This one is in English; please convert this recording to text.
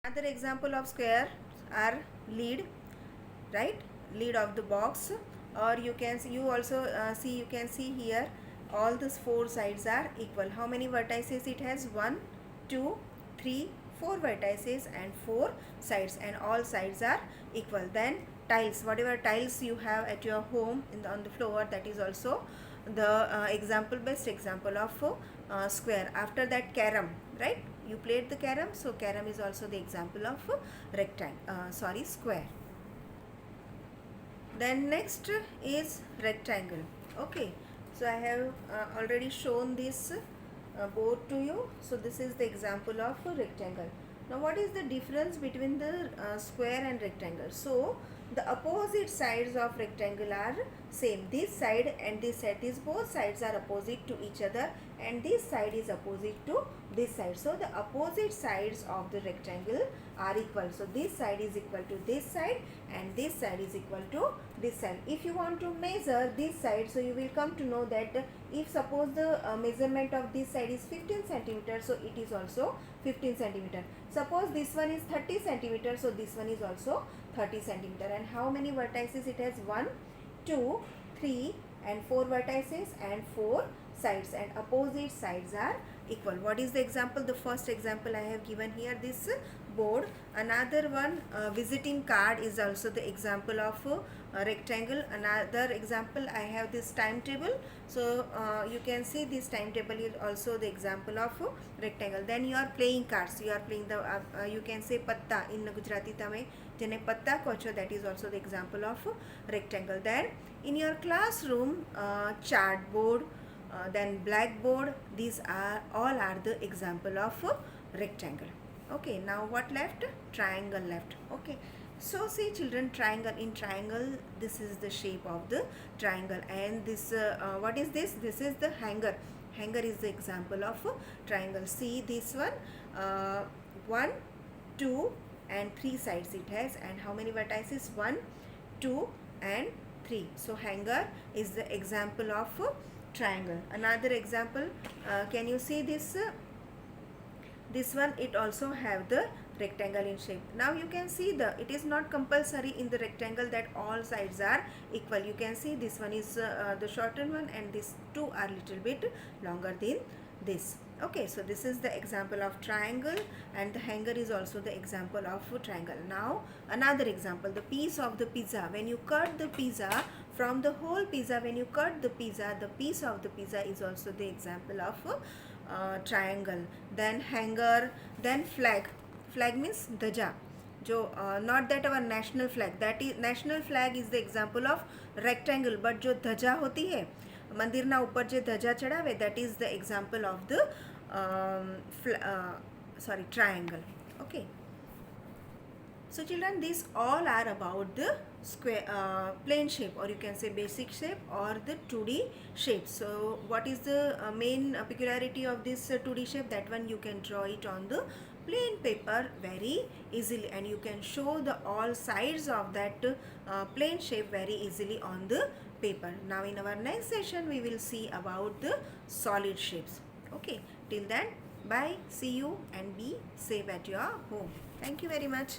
Another example of square are lid, right? Lid of the box, or you can see, you can see here all these four sides are equal. How many vertices it has? 1, 2, 3, 4 vertices and 4 sides, and all sides are equal. Then tiles, whatever tiles you have at your home on the floor, that is also the best example of square. After that, carom, right? You played the carom, so carom is also the example of square. Then next is rectangle. Okay, so I have already shown this board to you. So this is the example of a rectangle. Now what is the difference between the square and rectangle? So the opposite sides of rectangle are same. This side and this side, these both sides are opposite to each other, and this side is opposite to this side. So the opposite sides of the rectangle are equal. So this side is equal to this side and this side is equal to this side. If you want to measure this side, so you will come to know that if suppose the measurement of this side is 15 centimeter, so it is also 15 centimeter. Suppose this one is 30 centimeter, so this one is also 30 centimeter. And how many vertices it has? 1, 2, 3 and 4 vertices and 4 sides, and opposite sides are equal. What is the example? The first example I have given here, this board. Another one, visiting card, is also the example of rectangle. Another example, I have this timetable. So you can see this timetable is also the example of rectangle. Then you are playing cards. You are playing the you can say patta in Gujarati tame jene patta કહો છો, that is also the example of rectangle. Then in your classroom, chartboard, then blackboard, these are all are the example of rectangle. Okay, now what left? Triangle left. Okay, so see children, triangle, in triangle this is the shape of the triangle, and this what is this? This is the hanger. Hanger is the example of triangle. See this one, 1, 2 and 3 sides it has, and how many vertices? 1, 2 and 3. So hanger is the example of triangle. Another example, can you see this? This one, it also have the rectangle in shape. Now you can see it is not compulsory in the rectangle that all sides are equal. You can see this one is the shorter one, and these two are little bit longer than this. Okay, so this is the example of triangle, and the hanger is also the example of triangle. Now another example, the piece of the pizza. When you cut the pizza, from the whole pizza, when you cut the pizza, the piece of the pizza is also the example of triangle. Then hanger, then flag. Flag means dhaja. जो not that our national flag, that is national flag is the example of rectangle, but जो धजा होती है મંદિરના ઉપર જે ધજા ચડાવે, that is the example of the triangle. Okay, so children, these all are about the square, plane shape, or you can say basic shape, or the 2D shape. So what is the main peculiarity of this 2D shape? That one you can draw it on the plain paper very easily, and you can show the all sides of that plain shape very easily on the paper. Now in our next session we will see about the solid shapes. Okay, till then, bye, see you and be safe at your home. Thank you very much.